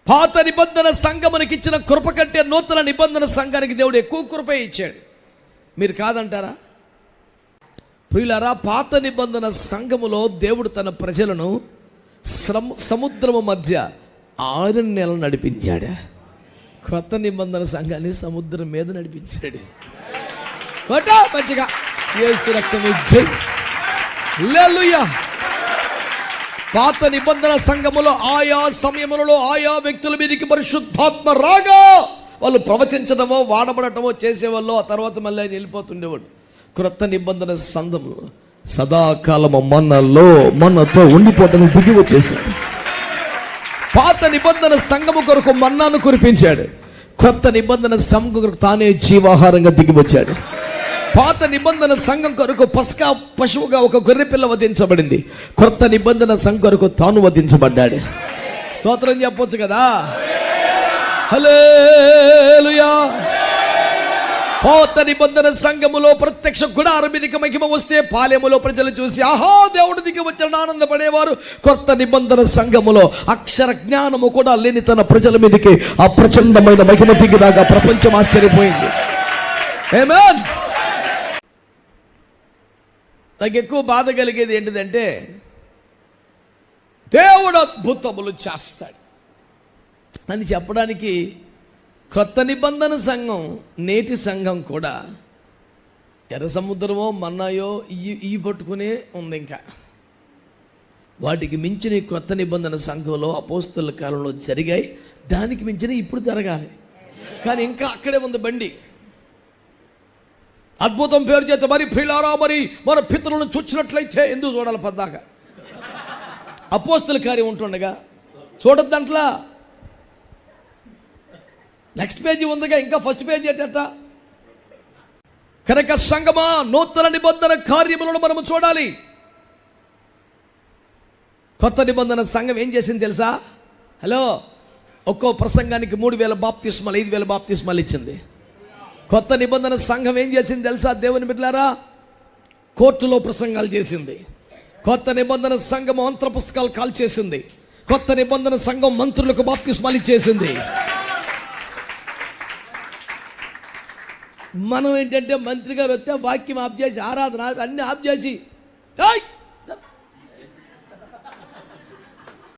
పాత నిబంధన సంఘమునికి ఇచ్చిన కృప కంటే నూతన నిబంధన సంఘానికి దేవుడు ఎక్కువ కృపే ఇచ్చాడు. మీరు కాదంటారా? ప్రియులారా, పాత నిబంధన సంఘములో దేవుడు తన ప్రజలను సముద్రము మధ్య 6 నెలలు నడిపించాడు. కొత్త నిబంధన సంఘాన్ని సముద్రం మీద నడిపించాడు. మంచిగా యేసు రక్తం ఇచ్చి హల్లెలూయా. పాత నిబంధన సంఘములో ఆయా సమయములలో ఆయా వ్యక్తుల మీదకి పరిశుద్ధాత్మ రాగా వాళ్ళు ప్రవచించడమో వాడబడటమో చేసేవాళ్ళు. ఆ తర్వాత మళ్ళీ ఆయన వెళ్ళిపోతుండేవాడు. క్రొత్త నిబంధన సంఘము సదాకాలము మనతో ఉండిపోవటం దిగి వచ్చేసాడు. పాత నిబంధన సంఘము కొరకు మన్నాను కురిపించాడు. క్రొత్త నిబంధన సంఘం కొరకు తానే జీవాహారంగా దిగి వచ్చాడు. పాత నిబంధన సంఘం కొరకు పస్కా పశువుగా ఒక గొర్రె పిల్ల వధించబడింది. క్రొత్త నిబంధన సంఘం కొరకు తాను వధించబడ్డాడు. స్తోత్రం చెప్పొచ్చు కదా. హల్లెలూయా. పాత నిబంధన సంఘములో ప్రత్యక్ష గుడారం మీదకి మహిమ వస్తే పాలెములో ప్రజలు చూసి ఆహా దేవుడు దిగి వచ్చాడని ఆనందపడేవారు. కొత్త నిబంధన సంఘములో అక్షర జ్ఞానము కూడా లేని తన ప్రజల మీదకి ఆ ప్రచండమైన మహిమ దిగిదాకా ప్రపంచం ఆశ్చర్యపోయింది. ఆమేన్. నాకు ఎక్కువ బాధ కలిగేది ఏంటిదంటే, దేవుడు అద్భుతములు చేస్తాడు అని చెప్పడానికి క్రొత్త నిబంధన సంఘం నేటి సంఘం కూడా ఎర్ర సముద్రమో మన్నాయో ఈ పట్టుకునే ఉంది. ఇంకా వాటికి మించిన క్రొత్త నిబంధన సంఘంలో అపోస్తలుల కాలంలో జరిగాయి. దానికి మించిన ఇప్పుడు జరగాలి. కానీ ఇంకా అక్కడే ఉంది బండి. అద్భుతం పేరు చేత మరి ప్రియులారా, మరి మన పితరులను చూచినట్లయితే ఎందుకు చూడాలి? పద్దాక అపోస్తల కార్యం ఉంటుండగా చూడద్దంట్లా. నెక్స్ట్ పేజీ ఉందిగా, ఇంకా ఫస్ట్ పేజీ ఏంటంట? కనుక సంగమా, నూతన నిబంధన కార్యములను మనము చూడాలి. కొత్త నిబంధన సంఘం ఏం చేసింది తెలుసా? హలో, ఒక్కో ప్రసంగానికి 3000 బాప్తిస్మాలు 5000 బాప్తిస్మాలు ఇచ్చింది. కొత్త నిబంధన సంఘం ఏం చేసింది తెలుసా? దేవుని బిడ్డలారా, కోర్టులో ప్రసంగాలు చేసింది. కొత్త నిబంధన సంఘం మంత్ర పుస్తకాలు కాల్ చేసింది. కొత్త నిబంధన సంఘం మంత్రులకు బాప్తిస్మాలు ఇచ్చేసింది. మనం ఏంటంటే మంత్రి గారు వస్తే వాక్యం ఆఫ్ చేసి, ఆరాధన అన్ని ఆఫ్ చేసి